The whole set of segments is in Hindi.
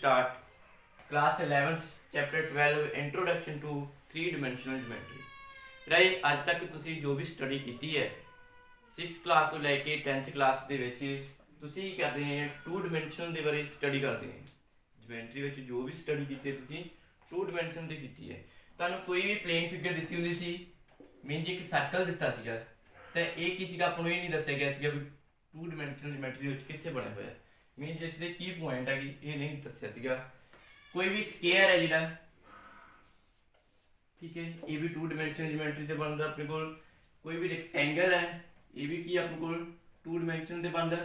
start class 11th chapter 12 introduction to three dimensional geometry। Right, ਅੱਜ तक ਤੁਸੀਂ जो भी स्टडी की है 6th क्लास तो लैके 10th क्लास ਦੇ ਵਿੱਚ ਤੁਸੀਂ ਕਰਦੇ हैं 2 dimensional ਦੇ ਬਾਰੇ स्टडी करते हैं। ਜਿਓਮੈਟਰੀ ਵਿੱਚ जो भी स्टडी ਕੀਤੀ ਤੁਸੀਂ 2 dimensional ਦੀ ਕੀਤੀ ਹੈ। ਤੁਹਾਨੂੰ ਕੋਈ ਵੀ ਪਲੇਨ ਫਿਗਰ ਦਿੱਤੀ ਹੁੰਦੀ ਸੀ, ਮੀਨਜ਼ ਇੱਕ ਸਰਕਲ ਦਿੱਤਾ ਸੀਗਾ ਤੇ ਇਹ ਕੀ ਸੀਗਾ, ਆਪਾਂ ਨੂੰ ਇਹ ਨਹੀਂ ਦੱਸਿਆ ਗਿਆ ਸੀਗਾ ਵੀ 2 dimensional ਜਿਓਮੈਟਰੀ ਦੇ ਵਿੱਚ ਕਿੱਥੇ ਬਣਿਆ ਹੋਇਆ, ਮੀਨਜ਼ ਇਸ ਦੇ ਕੀ ਪੁਆਇੰਟ ਹੈਗੀ ਇਹ ਨਹੀਂ ਦੱਸਿਆ ਸੀਗਾ। ਕੋਈ ਵੀ ਸਕੁਅਰ ਹੈ ਜਿਹੜਾ, ठीक है, ये भी 2 dimensional ज्योमेट्री से बनता अपने को। कोई भी रेक्टेंगल है ये भी की अपने को 2 dimensional से बनता।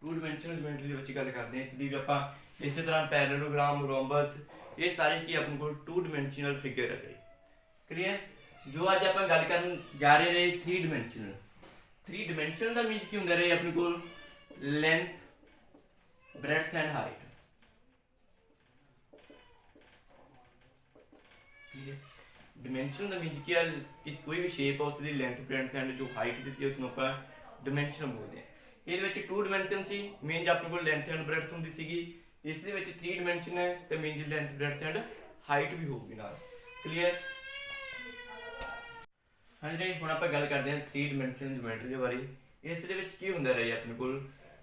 2 dimensional ज्योमेट्री ਦੇ ਵਿੱਚ ਗੱਲ ਕਰਦੇ ਹਾਂ, ਇਸ ਦੀ ਵੀ ਆਪਾਂ ਇਸੇ ਤਰ੍ਹਾਂ ਪੈਰਲਲੋਗ੍ਰਾਮ, ਰੋम्बस, ਇਹ ਸਾਰੇ ਕੀ ਆਪਣੇ ਕੋਲ 2 dimensional ਫਿਗਰ ਹੈ। ਕਲੀਅਰ। ਜੋ ਅੱਜ ਆਪਾਂ ਗੱਲ ਕਰਨ ਜਾ ਰਹੇ ਨੇ 3 dimensional। 3 dimensional ਦਾ ਮੀਨਸ ਕੀ ਹੁੰਦਾ ਰਹੇ ਆਪਣੇ ਕੋਲ, length, breadth and height. Dimension का मीन क्या, किस कोई भी शेप है उसकी लेंथ, ब्रेडथ एंड जो हाइट दी है उसमें आप डिमेंशन बोलते हैं। ये 2 डिमेंशन सी, मीन अपने को लेंथ एंड ब्रेडथ होंगी सी, इस 3 डिमेंशन है तो mean length, breadth and height भी होगी नाल। क्लीयर। हाँ जी, हुण आपां गल करते हैं 3 डिमेंशन ज्योमेट्री के बारे। इस की होंदा रही अपने को,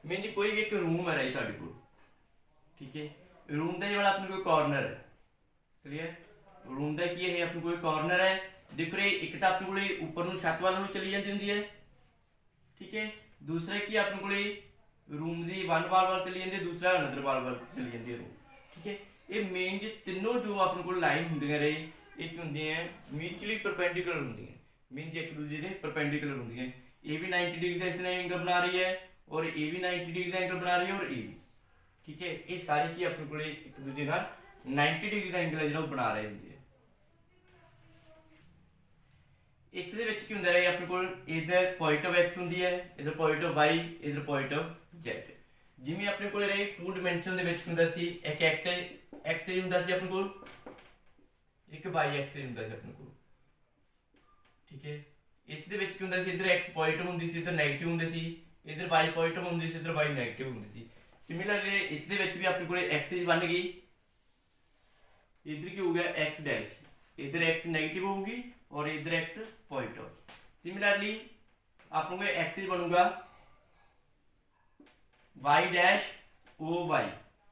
मीन जी कोई भी एक रूम है रही साडे कोल, ठीक है, रूम का जो अपने कोई कॉर्नर है। क्लीयर। रूम का की है अपने कोई कॉर्नर है, देखो रे, एक तो अपने को ऊपर ਨੂੰ छत वाल चली जाती होंगी है, ठीक है, दूसरा की अपने को रूम की वन वाल चली जाती है, दूसरा अनदर वाल चली जाती है रूम, ठीक है। ये मेन जो तीनों जो अपने को लाइन होंगे रहे एक होंगी है म्यूचुअली परपेंडिकुलर होंगी है, मीन एक दूसरे के परपेंडिकुलर होंगी है। ये भी 90 डिग्री का इतना एंगल बना रही है और ये भी 90 डिग्री का एंगल बना रही है और ये भी, ठीक है। ये सारे की अपने को एक दूसरे नाल 90 डिग्री का एंगल है जो बना रहे होंगे। इस की होंगे रहे अपने को इधर पॉइंट ऑफ एक्स होंगी है, इधर पॉइंट ऑफ वाई, इधर पॉइंट ऑफ जेड। जिमें अपने को रहे 2 डिमेंशन होंगे सी, एक एक्स होंगे सी अपने को, एक वाई एक्स होंगे सी अपने को, ठीक है। इस होंगे सी इधर एक्स पॉजिटिव होंगी सी, इधर नैगेटिव होंगे सी, इधर वाई पॉजिटिव होंगी सी, इधर वाई नैगेटिव होंगी सी। सिमिलरली इस भी अपने को एक्स बन गई, इधर की हो गया एक्स डैश, इधर एक्स नैगेटिव होगी और इधर एक्स पॉजिटिव। सिमिलरली आपको एक्स बनूंगा वाई डैश ओ वाई,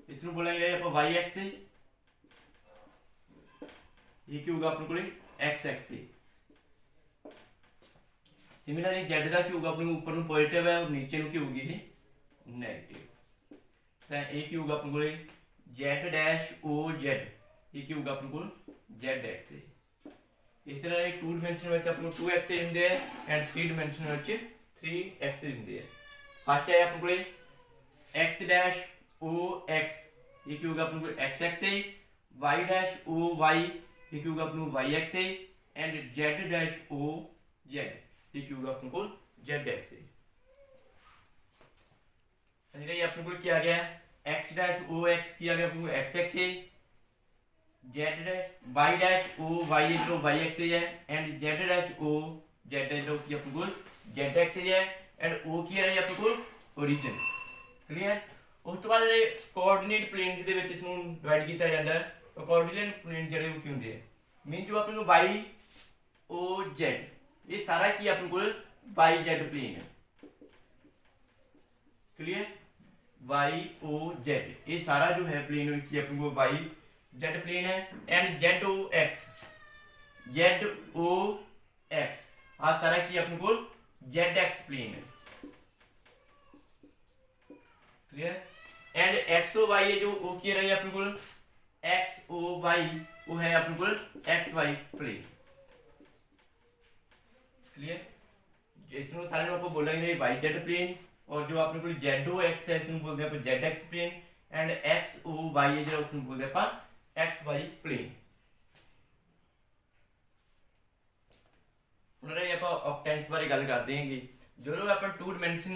इसमें बोलेंगे आप वाई एक्स, ये क्या होगा अपने को एक्स एक्स। सिमिलरली जेड का क्या होगा अपने ऊपर पॉजिटिव है और नीचे की होगी नेगेटिव, तो ये क्या होगा अपने को जेड डैश ओ जेड, ये क्या होगा अपने को जेड एक्स। इस तरह 2 डिमेंशन में अपने 2 एक्स होंगे एंड 3 डिमेंशन में 3 एक्स होंगे। फर्स्ट है अपने को एक्स डैश ओ एक्स, ये क्या होगा अपने को x x, y dash O y, ये क्या होगा अपने को y x, and z dash O Z, ये क्या होगा अपने को जेड एक्स। अपने को क्या आ गया, एक्स डैश ओ एक्स किया गया अपने को x x, z dash y dash O y जो वाई एक्स है and z dash O z जो कि अपने को जेड एक्स है एंड ओ की है अपने को ओरिजिन। क्लियर। उस तो बाद कोऑर्डिनेट प्लेन दे विच इसनु डिवाइड किया जाता है। तो कोऑर्डिनेट प्लेन जड़े वो की होंगे मीन जो अपने को वाई ओ जेड, ये सारा की अपने को वाई जेड प्लेन है। क्लियर। वाई ओ जेड, ये सारा जो है प्लेन की अपने को वाई जेड प्लेन है and Z O X, Z O X आ सारा की अपने को जेड एक्स प्लेन है। Clear. And x O Y है जो ओ की रही अपने को एक्स ओ वाई, वो है अपने को एक्स वाई प्लेन। क्लियर। इसमें सारे आपको बोलेंगे वाई जेड प्लेन, और जो अपने को जेड ओ एक्स है इसमें बोलते हैं z x plane, and x O Y है जो उसमें बोलते हैं एक्स वाई प्लेन। उन्होंने आप ऑक्टेंस बारे गल करते हैं, जो आप 2 डिमेंशन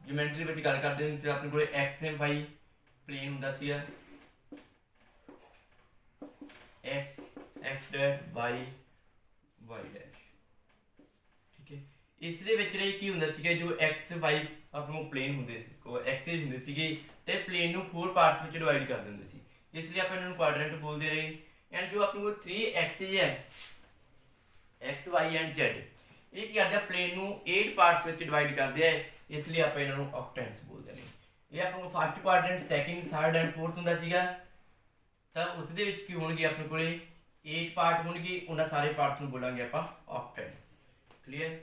ज्योमेट्री में गल करते हैं तो अपने को एक्स एंड वाई प्लेन होंदा सी, X X dash Y Y dash, ठीक है। ਇਸ ਦੇ ਵਿੱਚ ਰਹੀ ਕੀ ਹੁੰਦਾ ਸੀਗਾ, ਜੋ ਐਕਸ ਵਾਈ ਆਪਣੇ ਪਲੇਨ ਹੁੰਦੇ ਐਕਸਿਸ ਹੁੰਦੇ ਸੀਗੇ ਤੇ ਪਲੇਨ ਨੂੰ 4 ਪਾਰਟਸ ਵਿੱਚ ਡਿਵਾਈਡ ਕਰ ਦਿੰਦੇ ਸੀ, ਇਸ ਲਈ ਆਪਾਂ ਇਹਨਾਂ ਨੂੰ ਕੁਆਡਰੈਂਟ ਬੋਲਦੇ ਰਹੇ। ਐਂਡ ਜੋ ਆਪਣੇ ਕੋਲ 3 ਐਕਸਿਸ ਹੈ ਐਕਸ ਵਾਈ ਐਂਡ ਜ਼ੈਡ, ਇਹ ਕੀ ਕਰਦੇ ਆ, ਪਲੇਨ ਨੂੰ 8 ਪਾਰਟਸ ਵਿੱਚ ਡਿਵਾਈਡ ਕਰਦੇ ਆ, ਇਸ ਲਈ ਆਪਾਂ ਇਹਨਾਂ ਨੂੰ ਔਕਟੈਂਟਸ ਬੋਲਦੇ ਨੇ। ਇਹ ਆਪਣੇ ਕੋਲ first quadrant, second, third and fourth ਹੁੰਦਾ ਸੀਗਾ, ਤਾਂ ਉਸ ਦੇ ਵਿੱਚ ਕੀ ਹੋਣਗੇ, ਆਪਣੇ ਕੋਲੇ 8 ਪਾਰਟ ਹੋਣਗੇ, ਉਹਨਾਂ ਸਾਰੇ ਪਾਰਟਸ ਨੂੰ ਬੋਲਾਂਗੇ ਆਪਾਂ ਔਕਟੈਂਟ। ਕਲੀਅਰ।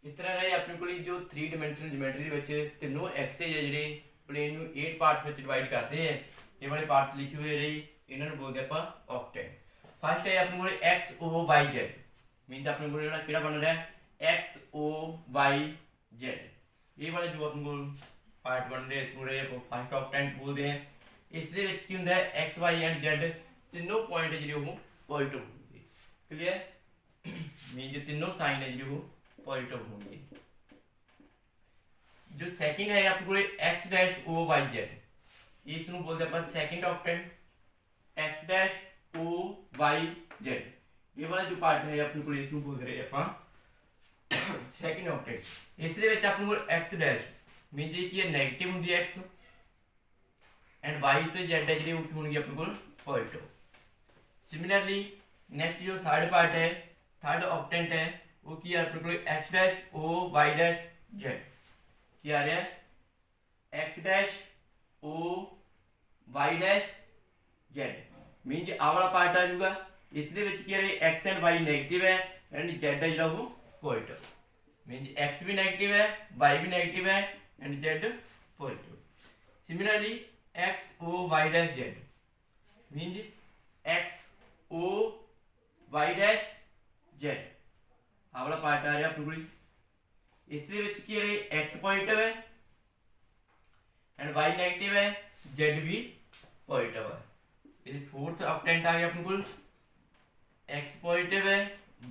ਇਸ ਤਰ੍ਹਾਂ ਰਹੇ ਆਪਣੇ ਕੋਲ ਜੋ 3 ਡਾਇਮੈਂਸ਼ਨਲ ਜਿਓਮੈਟਰੀ ਦੇ ਵਿੱਚ ਤਿੰਨੋਂ ਐਕਸਿਸ ਹੈ ਜਿਹੜੇ ਪਲੇਨ ਨੂੰ 8 ਪਾਰਟਸ ਵਿੱਚ ਡਿਵਾਈਡ ਕਰਦੇ ਆ, ਇਹ ਵਾਲੇ ਪਾਰਟਸ ਲਿਖੇ ਹੋਏ ਰਹੇ, ਇਹਨਾਂ ਨੂੰ ਬੋਲਦੇ ਆਪਾਂ ਔਕਟੈਂਟਸ। ਫਸਟ ਹੈ ਆਪਣੇ ਕੋਲ ਐਕਸ ਓ ਵਾਈ ਜ਼ੈਡ, ਮੀਨਸ ਆਪਣੇ ਕੋਲ ਜਿਹੜਾ ਕਿਹੜਾ ਬਣ ਰਿਹਾ ਐਕਸ ਓ ਵਾਈ ਜ਼ੈਡ, ਇਹ ਵਾਲੇ ਜੋ ਆਪਣੇ ਕੋਲ ਪਾर्ट बन रहे हैं फर्स्ट ऑक्टेंट बोलते हैं। इस दे विच की हुंदा है एक्स वाई एंड जेड तीनों पॉइंट जिहड़े वो पॉजिटिव होंगे। क्लियर। मीन जो तीनों साइन है जो पॉजिटिव होंगे। जो सेकंड है अपने को x dash O y z, इस नूं बोलते हैं second octant x dash O y z, ये वाला जो पार्ट है अपने को इस नूं बोल रहे हैं अपन सेकंड ऑक्टेंट। इस दे विच अपने को एक्स डैश मीन जी की नेगेटिव होंगी एक्स एंड वाई तो जेड है जी होंगी अपने को पॉजिटिव। सिमिलरली नेक्स्ट जो थर्ड पार्ट है थर्ड ऑक्टेंट है वो की है अपने को x dash O Y dash Z, की आ रहा है X dash O Y dash Z, mean जी आ वाला पार्ट आ जाऊगा। इस दे विच की है एक्स एंड वाई नेगेटिव है एंड जेड है जो वो पॉजिटिव, मीन जी एक्स भी नेगेटिव है वाई भी नेगेटिव है and z positive. Similarly x o y dash z means x o y dash z ਆ ਵਾਲਾ ਪਾਰਟ ਆ ਰਿਹਾ ਪੂਰੀ। ਇਸ ਦੇ ਵਿੱਚ ਕੀ ਹੈ x ਪੋਜ਼ਿਟਿਵ ਹੈ ਐਂਡ y ਨੈਗੇਟਿਵ ਹੈ z ਵੀ ਪੋਜ਼ਿਟਿਵ ਹੈ। ਇਹ फोर्थ ऑक्टेंट आ गया अपने को x पॉजिटिव है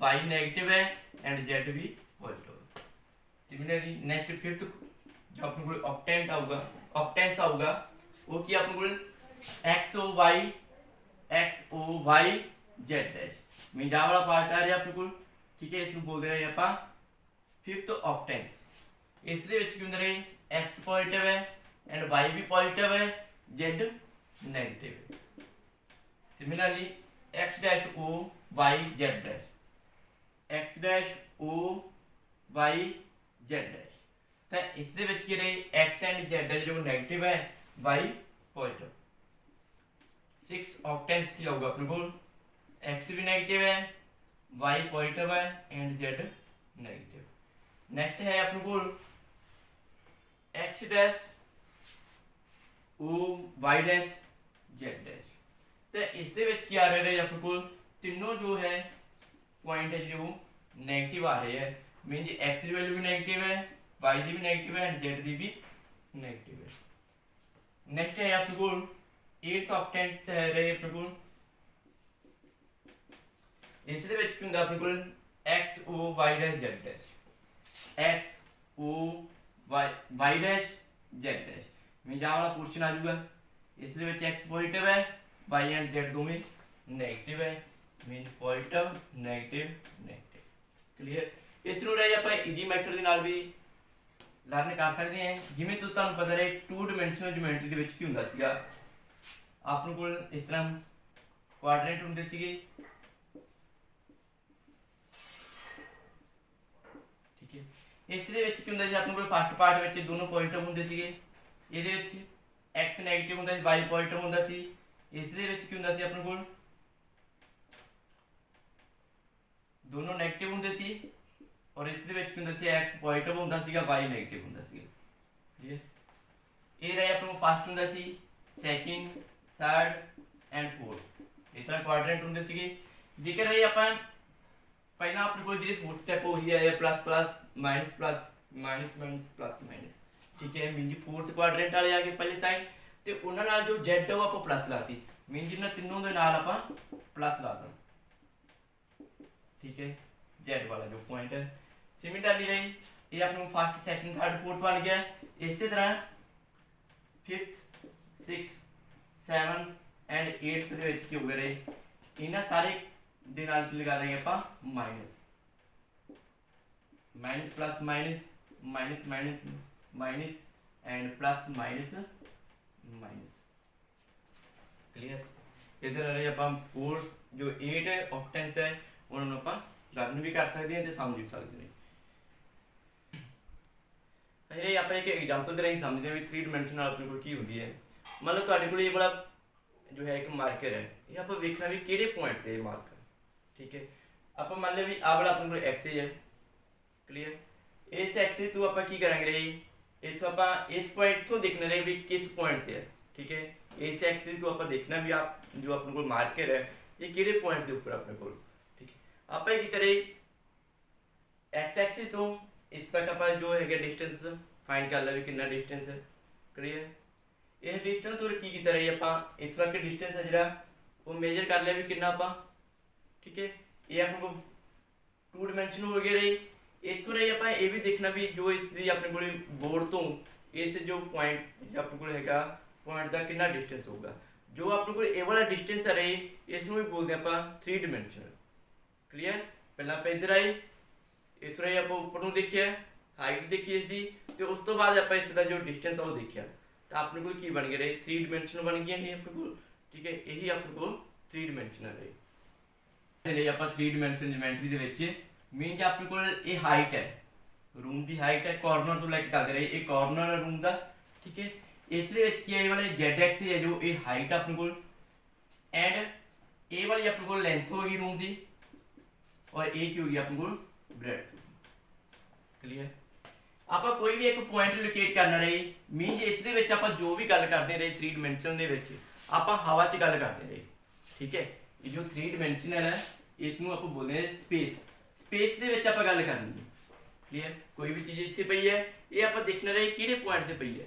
y नेगेटिव है एंड z भी पॉजिटिव है। सिमिलरली नेक्स्ट फिफ्थ जो अपने को ऑक्टेंट आऊगा ऑक्टेंस आऊगा वो की अपने को x O y z dash mean जा वाला पार्ट आ रहा अपने को, ठीक है। इसको बोल दे रहे हैं फिफ्थ ऑक्टेंस। इस दे विच की हुंदा है एक्स पॉजिटिव है एंड वाई भी पॉजिटिव है जेड नेगेटिव है। Similarly x dash O y z dash x dash O y z dash, तो इस दे विच की रहे x एंड z है जो नेगेटिव है y पॉजिटिव। 6 ऑक्टेंस की होगा अपने को x भी नेगेटिव है y पॉजिटिव है एंड z नेगेटिव। नेक्स्ट है अपने को x dash o y dash z dash, तो इस दे विच की आ रहे हैं अपने को तीनों जो है पॉइंट है जो नेगेटिव आ रहे हैं, मीन जी x की वैल्यू भी नेगेटिव है वाई दी भी नेगेटिव है एंड जेड दी भी नेगेटिव है। नेक्स्ट है अपने को 8th ऑक्टेंट से है रहे अपने को इस दे विच की हुंदा अपने को x o y dash z dash x o y dash z dash, mean जा वाला पोर्शन आ जाऊगा। इस दे विच x पॉजिटिव है y एंड z दोवें नेगेटिव है, mean positive negative negative. Clear. इस नूं रहे ਆਪਾਂ इजी मैथड ਦੇ ਨਾਲ ਵੀ लर्न कर सकते हैं। जिमें तो तुहानूं पता रहे 2 डायमेंशनल ज्योमेट्री दे विच की हुंदा सीगा अपने कोल इस तरह क्वाड्रेंट हुंदे सीगे, ठीक है। इस दे विच की हुंदा सी अपने कोल फर्स्ट पार्ट विच दोनों पॉजिटिव हुंदे सीगे, इहदे विच x नेगेटिव हुंदा सी y पॉजिटिव हुंदा सी। इस दे विच की हुंदा सी अपने कोल दोनों नेगेटिव हुंदे सी और इस दे विच की हुंदा सी x पॉजिटिव हुंदा सीगा y नेगेटिव हुंदा सीगा। क्लियर। ये रहे अपने फर्स्ट हुंदा सी सेकंड थर्ड एंड फोर्थ, इस तरह क्वाड्रेंट हुंदे सीगे। जेकर रही अपन पहला अपने को जी फोर्थ स्टेप हो गया है plus plus minus plus minus minus plus minus, ठीक है। मीन जी फोर्थ क्वाड्रेंट वाले आ गए पहले साइन ते उन्हां नाल जो z है वो आप प्लस लाती, मीन जी ना तीनों दे नाल आप प्लस ला दा, ठीक है। z वाला जो पॉइंट है सिमिलरली रही ये अपने फर्स्ट सेकंड थर्ड फोर्थ बन गया। इसी तरह फिफ्थ सिक्स 7 एंड 8 के विच की हो गए इन्हां सारे दे नाल की लगा देंगे ਆਪਾਂ minus minus plus minus minus minus minus and plus minus minus. Clear. इधर आ रही अपन 4 जो 8 ऑक्टेंस है उन्होंने अपन लर्न भी कर सकते हैं तो समझ भी सकते हैं। अरे आप एक एग्जांपल दे रही समझते हैं भी 3 डायमेंशन अपने को की होती है। मतलब ਤੁਹਾਡੇ ਕੋਲ ये बड़ा जो है एक मार्कर है ये आप देखना भी किहड़े पॉइंट ते मार्कर। ठीक है आप मान लिया भी आ वाला अपने को एक्सिस है। क्लियर। इस एक्सिस तो आप की करेंगे रही इथों आप इस पॉइंट तो देखना रहे भी किस पॉइंट ते है। ठीक है इस एक्सिस तो आप देखना भी आप जो अपने को मार्कर है ये किहड़े पॉइंट के ऊपर अपने को। ठीक है आप की तरह एक्स एक्सिस तो इस तक आप जो है डिस्टेंस फाइंड कर लो भी कितना डिस्टेंस है। क्लियर। इस डिस्टेंस तो की किया रही आप इस तक डिस्टेंस है जो वो मेजर कर लिया भी कितना आप। ठीक है ये अपने को 2 डायमेंशन हो गए रही। इतों रही आप ये भी देखना भी जो इसकी अपने को बोर्ड तो इस जो पॉइंट अपने को है पॉइंट का कितना डिस्टेंस होगा। जो अपने को ये वाला डिस्टेंस है रही इसमें भी बोलते हैं आप 3 डायमेंशन। क्लियर। पहले आप इधर आए इतों रही आप उपर को देखिए हाइट देखी इसकी तो उस तो बाद आप इसका जो डिस्टेंस है वो देखिए तो अपने को की बन गया रही 3 डायमेंशन बन गया ये अपने को। ठीक है यही अपने को 3 डायमेंशन रही। आप 3 डायमेंशन ज्योमेट्री ਦੇ ਵਿੱਚ ਮੇਨ ਜੇ ਆਪਣੇ ਕੋਲ ਇਹ ਹਾਈਟ ਹੈ रूम की हाइट है कॉर्नर तो लैके करते रहे ये कॉर्नर है रूम का। ठीक है इस की ये वाले जेड एक्स है जो ये हाइट अपने को एंड ये वाली अपने को लेंथ होगी रूम की और ये की होगी अपने को ब्रेड। क्लियर। आप कोई भी एक पॉइंट लोकेट करना रही मीन इस जो भी गल करते रहे 3 डायमेंशन आप हवा च गल करते रहे। ठीक है ये जो 3 डायमेंशनल है इसमें आप बोलते हैं स्पेस। स्पेस के आप गल करनी है। क्लियर। कोई भी चीज़ इतने पई है ये आप देखना रहे कि पॉइंट से पई है।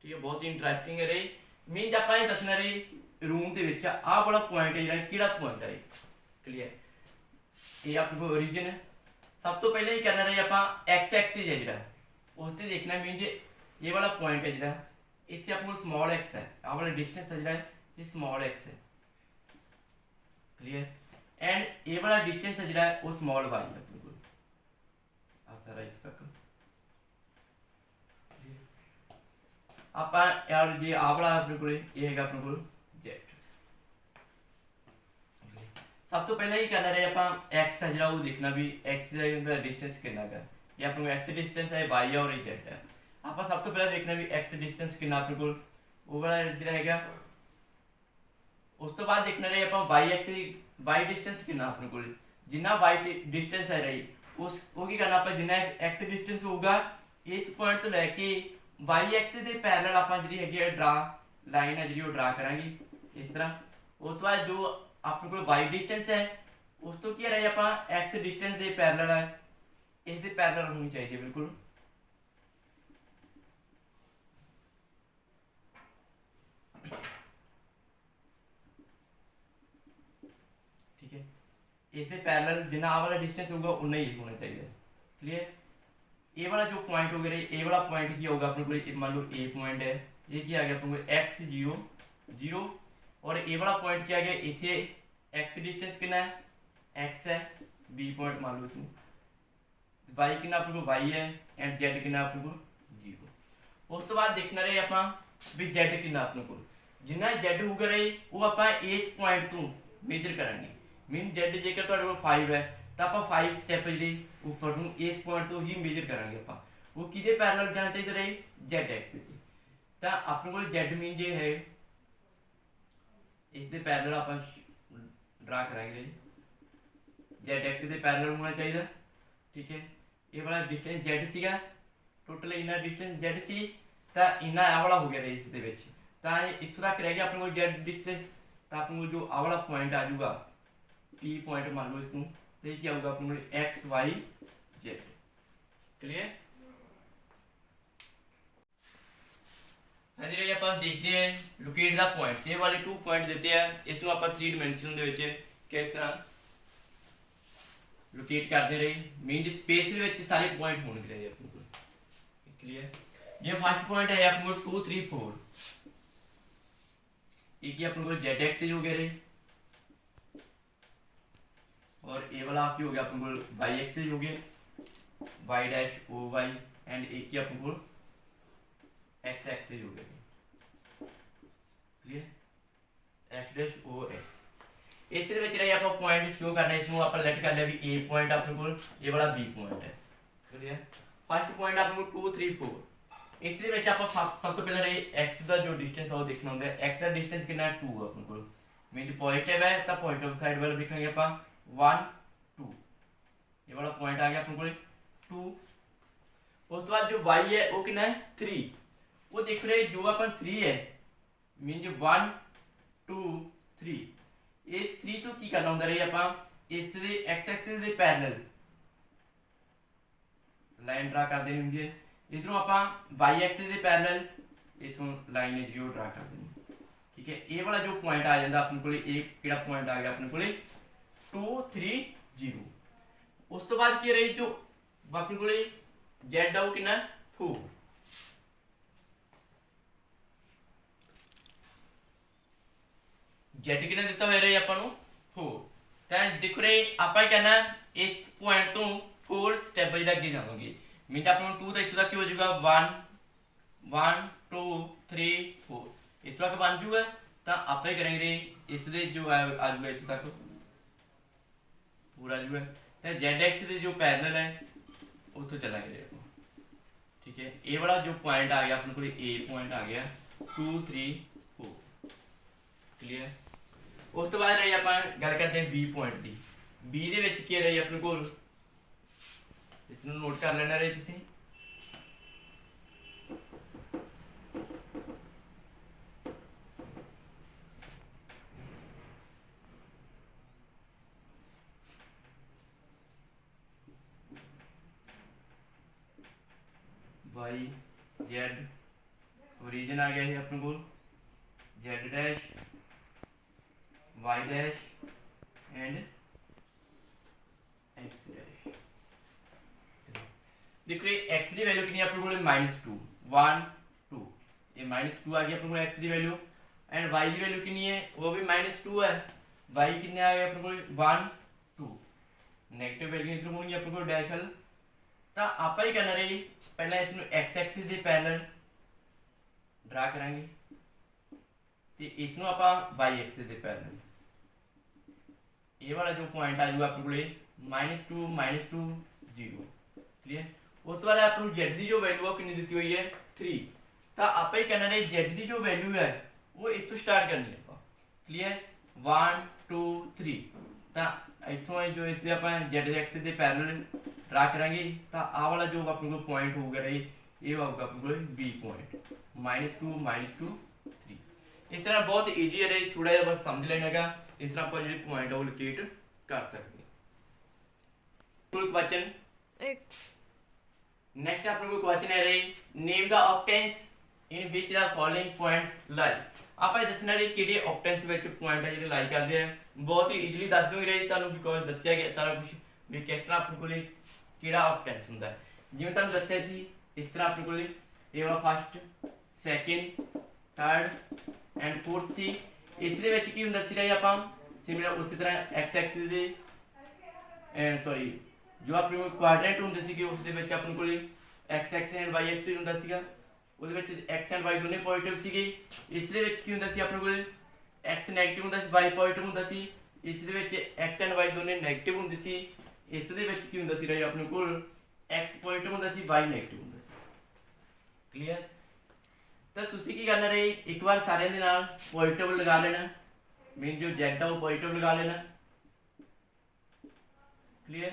ठीक है बहुत ही इंटरेस्टिंग है रही मीन आप दसना रहे रूम के आ वाला पॉइंट है जो पॉइंट है। क्लियर। ये अपने को ओरिजिन है सब तो पहले ही करना रहे आप एक्स एक्सिस है जो उससे देखना मीन जे ये वाला पॉइंट है जो इतने अपने को स्मॉल एक्स है आ वाला डिस्टेंस है जो ये स्मॉल एक्स है। क्लियर। एंड ये वाला डिस्टेंस है जो वो स्मॉल वाई है अपने को सारा इस तक आप यार ये आ वाला अपने को ये है अपने को जेड। सब तो पहले ही करना रहे आप एक्स है जो वो देखना भी एक्स का डिस्टेंस कितना का ये अपने को एक्स डिस्टेंस है वाई है और ये जेड है। आप सब तो पहले देखना भी एक्स डिस्टेंस कितना अपने को वो वाला जो है उस तो बाद देखना रहे आप वाई एक्स वाई डिस्टेंस कितना अपने को जिन्ना वाई डिस्टेंस है रही उस वो की करना आप जिन्ना एक्स डिस्टेंस होगा इस पॉइंट तो लैके वाई एक्स के पैरेलल आप जी ड्रा लाइन है जी ड्रा करांगे इस तरह। उस तो बाद जो अपने को वाई डिस्टेंस है उस तो क्या रही आप एक्स डिस्टेंस के पैरेलल है इस पैरेलल होनी चाहिए बिल्कुल। ठीक है इसके पैरेलल जितना आ वाला डिस्टेंस होगा उतना ही होना चाहिए। क्लियर। ये वाला जो पॉइंट हो गया ये वाला पॉइंट क्या होगा अपने को मान लो ए पॉइंट है ये क्या आ गया अपने को एक्स 0 0 और ये वाला पॉइंट क्या आ गया इतने एक्स डिस्टेंस कितना है एक्स है बी पॉइंट मान लो इसमें वाई कितना अपने को वाई है एंड जेड कितना अपने को 0। उस तो बाद देखना रहे आप भी जेड कितना अपने को जिन्ना जेड होगा रही वो आप इस पॉइंट तो मेजर करेंगे मीन जेड जेकर तो 5 है तो आप 5 स्टेप जी ऊपर इस पॉइंट तो ही मेजर करेंगे आप वो कि पैरेलल जाना चाहिए रहे जेड एक्स तो अपने को जेड मीन जो है इस पैरेलल आप ड्रा कराएंगे जेड एक्स के पैरेलल होना चाहिए। ठीक है ये वाला डिस्टेंस जेड सीगा टोटल इन्ना डिस्टेंस जेड सी तो इन्ना आ वाला हो गया इस इतों तक रह गया अपने को जेड डिस्टेंस तो अपने को जो आ वाला पॉइंट आ जाऊगा पी पॉइंट मान लो इसमें तो क्या होगा अपने को एक्स वाई जेड। क्लियर। हाँ जी आप देखते हैं लोकेट द पॉइंट्स ये वाले 2 पॉइंट देते हैं इसमें आप 3 डायमेंशन किस तरह लोकेट करते रहे मीन स्पेस सारे पॉइंट होने चाहिए अपने को। क्लियर। जो फर्स्ट पॉइंट है अपने को 2 3 4 ये अपने को जेड एक्स हो गया रहे और ये वाला की हो गया अपने को वाई एक्सिस हो गया y dash O y and एक ही अपने को एक्स एक्सिस हो गया clear x dash O x इस आप पॉइंट शो करना इसमें आप लेट कर लिया भी ए पॉइंट अपने को ये वाला बी पॉइंट है क्लियर फर्स्ट पॉइंट अपने को 2 3 4 ਇਸ ਦੇ ਵਿੱਚ ਆਪਾਂ ਸਭ ਤੋਂ ਪਹਿਲਾਂ ਇਹ x ਦਾ ਜੋ ਡਿਸਟੈਂਸ ਆ ਉਹ ਦੇਖਣਾ ਹੁੰਦਾ ਹੈ x ਦਾ ਡਿਸਟੈਂਸ ਕਿੰਨਾ ਹੈ 2 ਆਪਣੇ ਕੋਲ ਮੀਨਸ ਪੋਜ਼ਿਟਿਵ ਹੈ ਤਾਂ ਪੋਜ਼ਿਟਿਵ ਸਾਈਡ ਵੱਲ ਲਿਖਾਂਗੇ ਆਪਾਂ 1 2 ਇਹ ਵਾਲਾ ਪੁਆਇੰਟ ਆ ਗਿਆ ਆਪਣੇ ਕੋਲ 2 ਉਸ ਤੋਂ ਬਾਅਦ ਜੋ y ਹੈ ਉਹ ਕਿੰਨਾ ਹੈ 3 ਉਹ ਦੇਖ ਰਹੇ ਜੋ ਆਪਾਂ 3 ਹੈ ਮੀਨਸ 1 2 3 ਇਸ 3 ਤੋਂ ਕੀ ਕਰਨਾ ਹੁੰਦਾ ਰਹੇ ਆਪਾਂ ਇਸ ਦੇ x ਐਕਸਿਸ ਦੇ ਪੈਰਲਲ ਲਾਈਨ ਡਰਾ ਕਰ ਦੇਣੀ ਹੁੰਦੀ ਹੈ इधरों आप वाई एक्सिस के पैरेलल इथों लाइन है जी ड्रा कर देनी ठीक है ये वाला जो पॉइंट आ जाता अपने को एक किहड़ा पॉइंट आ गया अपने को 2 3 0 उस तो बाद की रही जो अपने को जेड आओ कितना 4 जेड कितना दिता हुआ रही अपन 4 तो देखो रहे आप कहना इस पॉइंट तो 4 स्टेप बाय अगे जावांगे मीन अपने 2 तो इतना हो जाएगा 1 1 2 3 4 इतना तक बन जूगा तो आप करेंगे इस जो आ जाएगा इतना तक पूरा जो है तो जेड एक्स जो पैरेलल है उतो चलेंगे ठीक है ये वाला जो पॉइंट आ गया अपने को ए पॉइंट आ गया 2 3 4 क्लियर उस तो बाद रही आप गल करते हैं बी पॉइंट की बी दे विच की रही अपने को इसमें नोट कर लेना रहे तुसी वाई जेड ओरिजिन आ गया है अपने को z dash y dash and x dash देखो ये x की वैल्यू कितनी अपने को -2 1 2 ये -2 आ गया अपने को x की वैल्यू एंड y की वैल्यू कितनी है वो भी -2 है y कितने आ गया अपने को 1 2 नेगेटिव वैल्यू इधर होनी अपने को डैश वाल तो आप ही करना रही पहला इसमें x एक्सिस के पैरेलल ड्रा करांगे ते इसनु आप y एक्सिस के पैरेलल ये वाला जो पॉइंट आ जाऊगा अपने को -2 0 क्लियर उस बाद आप जेड की जो वैल्यू कितनी दी हुई है 3 तो आप ही कहना है जेड की जो वैल्यू है वो इतों स्टार्ट करनी है क्लियर 1 2 3 तो इतों जो इतने आप जेड एक्सिस के पैरेलल ड्रा करांगे तो आ वाला जो अपने को पॉइंट होगा रही ये होगा अपने को बी पॉइंट -2 3 इस तरह बहुत ईजी है रही थोड़ा जहा बस समझ लेना का इस तरह आप जो पॉइंट है वो लोकेट कर सकते क्वेश्चन नेक्स्ट अपने को क्वेश्चन है रही name the octants in which the following points lie आप दसना रही किहड़े ऑक्टेंस विच पॉइंट है जिहड़े लाई करदे हैं बहुत ही इजीली दस दूंगी रही तुहानू बिकॉज दस्सिया गया सारा कुछ भी किस तरह अपने को किहड़ा ऑक्टेंस हुंदा है जिवें तुहानू दस्सिया सी इस तरह अपने को ये वाला first second third and fourth सी इस दे विच की हुंदा सी रही आपां सिमिलर उसी तरह x axis they and sorry जो अपने को क्वाड्रेंट होंदे सीगे उस दे विच अपने को x axis and y axis होंदा सीगा ਉਹਦੇ ਵਿੱਚ x ਐਂਡ y ਦੋਨੇ ਪੋਜ਼ਿਟਿਵ ਸੀਗੇ ਇਸ ਦੇ ਵਿੱਚ ਕੀ ਹੁੰਦਾ ਸੀ ਆਪਣੇ ਕੋਲ x ਨੈਗੇਟਿਵ ਹੁੰਦਾ ਸੀ y ਪੋਜ਼ਿਟਿਵ ਹੁੰਦਾ ਸੀ ਇਸ ਦੇ ਵਿੱਚ x ਐਂਡ y ਦੋਨੇ ਨੈਗੇਟਿਵ ਹੁੰਦੇ ਸੀ ਇਸ ਦੇ ਵਿੱਚ ਕੀ ਹੁੰਦਾ ਸੀ ਰਾਈ ਆਪਣੇ ਕੋਲ x ਪੋਜ਼ਿਟਿਵ ਹੁੰਦਾ ਸੀ y ਨੈਗੇਟਿਵ ਹੁੰਦਾ ਸੀ ਕਲੀਅਰ ਤਾਂ ਤੁਸੀਂ ਕੀ ਕਰਨਾ ਰੇ ਇੱਕ ਵਾਰ ਸਾਰਿਆਂ ਦੇ ਨਾਲ ਪੋਜ਼ਿਟਿਵ ਲਗਾ ਲੈਣਾ ਮੀਨ ਜੋ z ਆ ਉਹ ਪੋਜ਼ਿਟਿਵ ਲਗਾ ਲੈਣਾ ਕਲੀਅਰ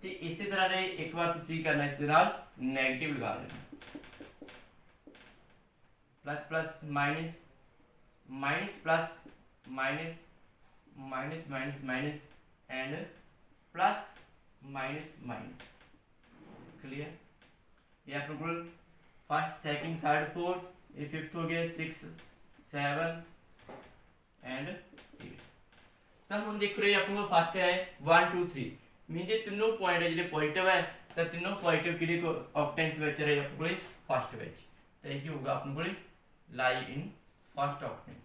ਤੇ ਇਸੇ ਤਰ੍ਹਾਂ ਰੇ ਇੱਕ ਵਾਰ ਤੁਸੀਂ ਕਰਨਾ ਇਸ ਦੇ ਨਾਲ ਨੈਗੇਟਿਵ ਲਗਾ ਲੈਣਾ plus plus minus minus plus minus minus minus minus and plus minus minus clear ये अपने को फर्स्ट सेकंड थर्ड फोर्थ ये फिफ्थ हो गया 6 7 एंड 8 तो हम देख रहे हैं अपने को फर्स्ट है 1 2 3 मीन ये तीनों पॉइंट है जो पॉजिटिव है तो तीनों पॉजिटिव किहड़े ऑक्टेंस विच रहे अपने को फर्स्ट विच तो ये होगा अपने को lie in first octane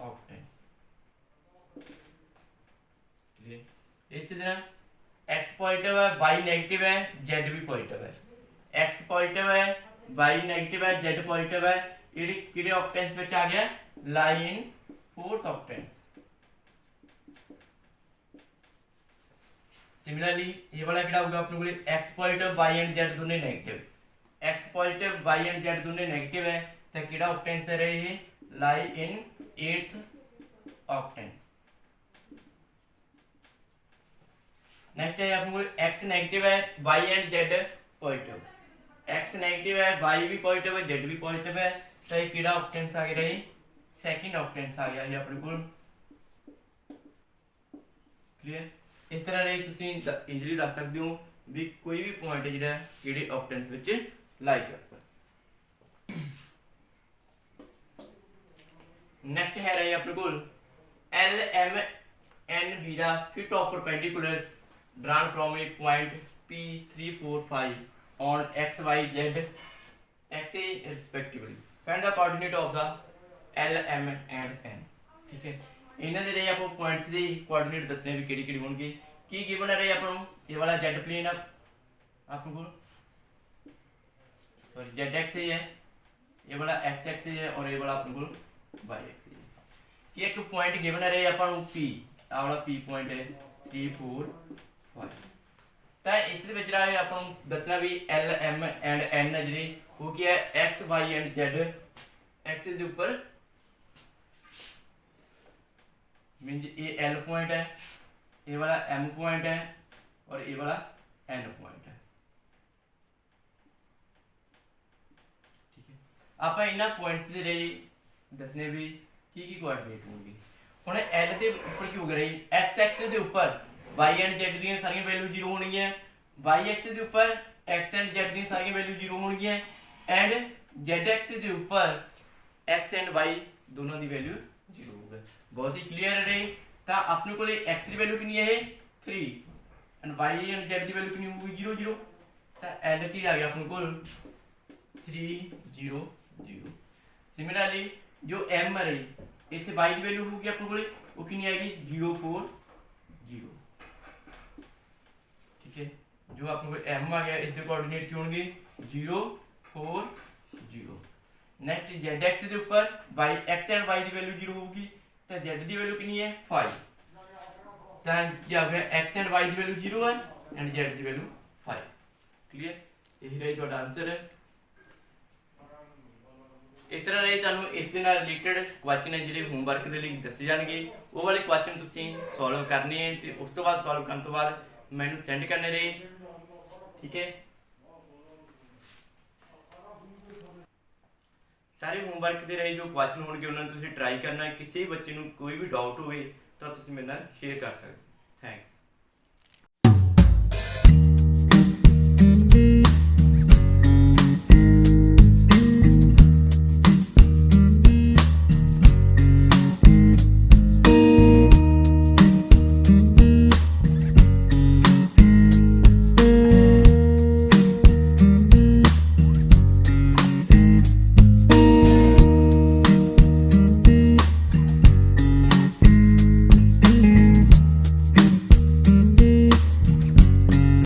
octants. Clear. इसी तरह x पॉजिटिव है, y नेगेटिव है, z भी पॉजिटिव है। x पॉजिटिव है, y नेगेटिव है, z पॉजिटिव है, ये किहड़े ऑक्टेंस विच आ गया, लाई इन फोर्थ ऑक्टेंस। सिमिलरली ये वाला किहड़ा होगा अपने कोल, x positive y and z दोनों negative, x positive y and z दोनों नेगेटिव है तो किहड़ा ऑक्टेंस है ये, लाई इन एट्थ ऑक्टेंस। नेक्स्ट है अपने कोल x नेगेटिव है, y and z positive, x negative है, y भी पॉजिटिव है, z भी पॉजिटिव है तो ये किहड़ा ऑक्टेंस आ गया, सेकंड ऑक्टेंस आ गया ये अपने कोल। क्लियर। इस तरह रे तुसीं इजीली दस सकते हो भी कोई भी पॉइंट है जिहड़ा किहड़े ऑक्टेंस विच लाई करदा। नेक्स्ट है रही अपने कोल एल एम एन बी दा fit of perpendicular drawn from A point P 3 4 5 on x y z axis respectively, find the coordinate of the L M and N। ठीक है, इन्हां दे रे आपको पॉइंट्स दी कोऑर्डिनेट दसने भी केड़ी केड़ी होणगे। की गिवन है रे आपन ये वाला z प्लेन है आपन को, सॉरी z एक्सिस है, ये वाला x एक्सिस है और ये वाला आपन को y एक्सिस है। कि एक पॉइंट गिवन है रे आपन P, आ वाला P पॉइंट है 3 4 5 ਤਾਂ ਇਸ ਦੇ ਵਿੱਚ ਜਿਹੜਾ ਆਪਾਂ ਨੂੰ ਦੱਸਣਾ ਵੀ L M ਐਂਡ N ਹੈ ਜਿਹੜੀ ਉਹ ਕੀ ਹੈ X Y and Z axis ਦੇ ਉੱਪਰ मींस ये L पॉइंट है, ये वाला M पॉइंट है और ये वाला N पॉइंट है। ठीक है, ਆਪਾਂ ਇਹਨਾਂ पॉइंट्स ਦੇ ਲਈ ਦੱਸਣੇ ਵੀ ਕੀ ਕੋਆਰਡੀਨੇਟ ਹੋਣਗੇ। ਹੁਣ L ਦੇ ਉੱਪਰ ਕੀ ਹੋ ਗਿਆ ਜੀ, X एक्सिस ਦੇ ਉੱਪਰ y एंड z ਦੀਆਂ ਸਾਰੀਆਂ ਵੈਲਿਊ 0 ਹੋਣਗੀਆਂ, y एक्सिस ਦੇ ਉੱਪਰ x एंड z ਦੀਆਂ ਸਾਰੀਆਂ ਵੈਲਿਊ 0 ਹੋਣਗੀਆਂ ਐਂਡ z एक्सिस ਦੇ ਉੱਪਰ x एंड y ਦੋਨਾਂ ਦੀ ਵੈਲਿਊ 0 ਹੋਊਗਾ। ਬਹੁਤ ਹੀ ਕਲੀਅਰ ਹੈ ਰਹੀ। ਤਾਂ ਆਪਣੇ ਕੋਲੇ x ਦੀ ਵੈਲਿਊ ਕਿੰਨੀ ਹੈ ਇਹ 3 and y and z the value ਕਿੰਨੀ ਹੋਊਗੀ 0 0, ਤਾਂ l ਕੀ ਆ ਗਿਆ ਆਪਣੇ ਕੋਲ 3 0 0। ਸਿਮਿਲਰਲੀ ਜੋ m ਹੈ ਰਹੀ ਇੱਥੇ y ਦੀ ਵੈਲਿਊ ਹੋਊਗੀ ਆਪਣੇ ਕੋਲੇ ਉਹ ਕਿੰਨੀ ਆਏਗੀ 0 4 0। ठीक है, जो आपको m आ गया इसके कोऑर्डिनेट क्या होंगे 0 4 0। नेक्स्ट z एक्सिस के ऊपर y x एंड y की वैल्यू 0 होगी तो z की वैल्यू कितनी है 5, तो क्या हो गया x एंड y की वैल्यू 0 है एंड z की वैल्यू 5। क्लियर, यही रही ਤੁਹਾਡਾ आंसर है। इस तरह रही ਤੁਹਾਨੂੰ ਇਸ ਦੇ ਨਾਲ ਰਿਲੇਟਡ ਕੁਐਸਚਨ ਹੈ ਜਿਹੜੇ ਹੋਮਵਰਕ ਦੇ ਲਈ ਦੱਸੇ ਜਾਣਗੇ, ਉਹ ਵਾਲੇ ਕੁਐਸਚਨ ਤੁਸੀਂ ਸੋਲਵ ਕਰਨੇ ਹੈ ਤੇ ਉਸ ਤੋਂ ਬਾਅਦ ਸੋਲਵ ਕਰਨ ਤੋਂ ਬਾਅਦ ਮੈਨੂੰ ਸੈਂਡ ਕਰਨੇ ਰਹੇ। ठीक है, सारे होमवर्क ਦੇ ਰਹੇ ਜੋ ਕੁਐਸਚਨ ਹੋਣਗੇ ਉਹਨਾਂ ਨੂੰ ਤੁਸੀਂ ਟਰਾਈ ਕਰਨਾ। ਕਿਸੇ ਬੱਚੇ ਨੂੰ ਕੋਈ ਵੀ ਡਾਊਟ ਹੋਵੇ ਤਾਂ ਤੁਸੀਂ ਮੇਰੇ ਨਾਲ ਸ਼ੇਅਰ ਕਰ ਸਕਦੇ। ਥੈਂਕਸ।